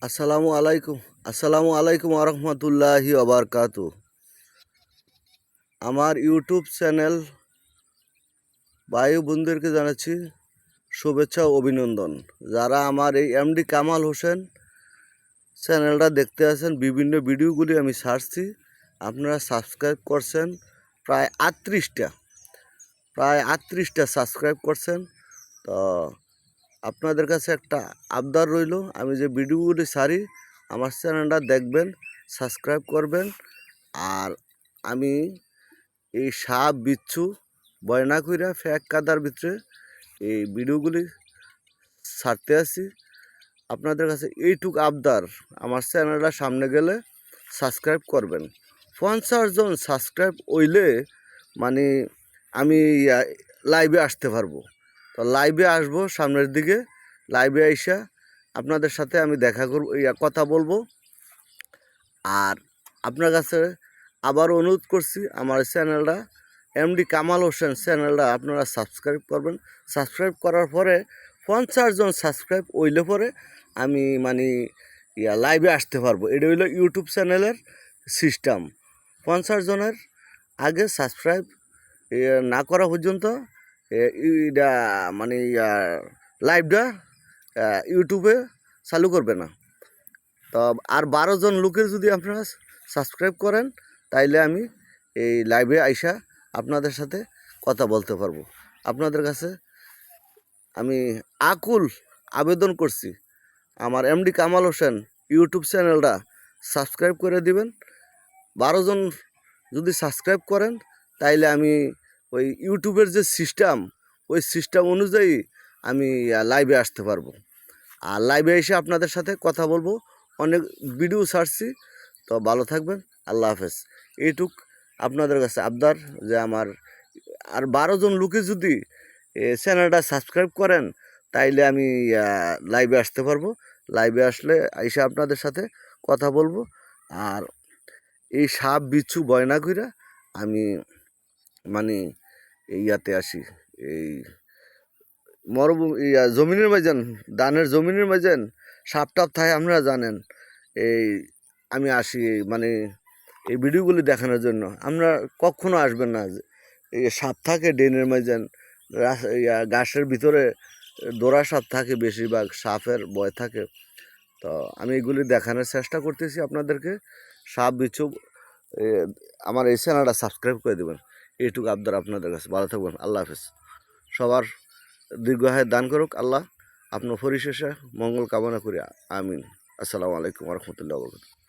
আসসালামু আলাইকুম। আসসালামু আলাইকুম আরহামতুল্লাহি ওবারকাতু। আমার ইউটিউব চ্যানেল ভাই বোনদেরকে জানাচ্ছি শুভেচ্ছা ও অভিনন্দন। যারা আমার এই এমডি কামাল হোসেন চ্যানেলটা দেখতে আছেন, বিভিন্ন ভিডিওগুলি আমি ছাড়ছি, আপনারা সাবস্ক্রাইব করছেন প্রায় 38টা সাবস্ক্রাইব করছেন। তো আপনাদের কাছে একটা আবদার রইল, আমি যে ভিডিওগুলি ছাড়ি আমার চ্যানেলটা দেখবেন, সাবস্ক্রাইব করবেন। আর আমি এই সাপ বিচ্ছু বয়না কইরা ফ্যাক কাদার ভিতরে এই ভিডিওগুলি ছাড়তে আসি। আপনাদের কাছে এইটুক আবদার, আমার চ্যানেলটা সামনে গেলে সাবস্ক্রাইব করবেন। 50 জন সাবস্ক্রাইব হইলে মানে আমি লাইভে আসতে পারবো। তো লাইভে আসবো সামনের দিকে, লাইভে আইসা আপনাদের সাথে আমি দেখা করব, কথা বলবো। আর আপনার কাছে আবার অনুরোধ করছি, আমার চ্যানেলটা এমডি কামাল হোসেন চ্যানেলটা আপনারা সাবস্ক্রাইব করবেন। সাবস্ক্রাইব করার পরে 50 জন সাবস্ক্রাইব হইলে পরে আমি মানে লাইভে আসতে পারবো। এটা হইলো ইউটিউব চ্যানেলের সিস্টেম। 50 জনের আগে সাবস্ক্রাইব না করা পর্যন্ত এটা মানে লাইভটা ইউটিউবে চালু করবে না। তো আর 12 জন লোকের যদি আপনারা সাবস্ক্রাইব করেন, তাইলে আমি এই লাইভে আইসা আপনাদের সাথে কথা বলতে পারবো। আপনাদের কাছে আমি আকুল আবেদন করছি, আমার এমডি কামাল হোসেন ইউটিউব চ্যানেলটা সাবস্ক্রাইব করে দিবেন। 12 জন যদি সাবস্ক্রাইব করেন, তাইলে আমি ওই ইউটিউবের যে সিস্টেম, ওই সিস্টেম অনুযায়ী আমি লাইভে আসতে পারবো। আর লাইভে এসে আপনাদের সাথে কথা বলবো। অনেক ভিডিও ছাড়ছি। তো ভালো থাকবেন, আল্লাহ হাফেজ। এইটুক আপনাদের কাছে আবদার, যে আমার আর 12 জন লোকে যদি চ্যানেলটা সাবস্ক্রাইব করেন, তাইলে আমি লাইভে আসতে পারবো। লাইভে আসলে এসে আপনাদের সাথে কথা বলবো। আর এই সাপ বিচ্ছু ভয় না কইরা আমি মানে ইয়াতে আসি, এই মরুভূমি জমিনের মাঝেন, ধানের জমিনের মাঝেন সাপ টাপ থাকে, আপনারা জানেন। এই আমি আসি মানে এই ভিডিওগুলি দেখানোর জন্য। আপনারা কখনো আসবেন না, এই সাপ থাকে ড্রেনের মাঝেন, গাছের ভিতরে দোরা সাপ থাকে, বেশিরভাগ সাপের ভয় থাকে। তো আমি এগুলি দেখানোর চেষ্টা করতেছি আপনাদেরকে। সাপ বিচ্ছু আমার এই চ্যানেলটা সাবস্ক্রাইব করে দেবেন। এইটুকু আবদার আপনাদের কাছে। ভালো থাকবেন, আল্লাহ হাফেজ। সবার দীর্ঘায়ু দান করুক আল্লাহ। আপনার পরিশেষে মঙ্গল কামনা করি, আমিন। আসসালামু আলাইকুম রহমতুল্লাহ বরকাতুহু।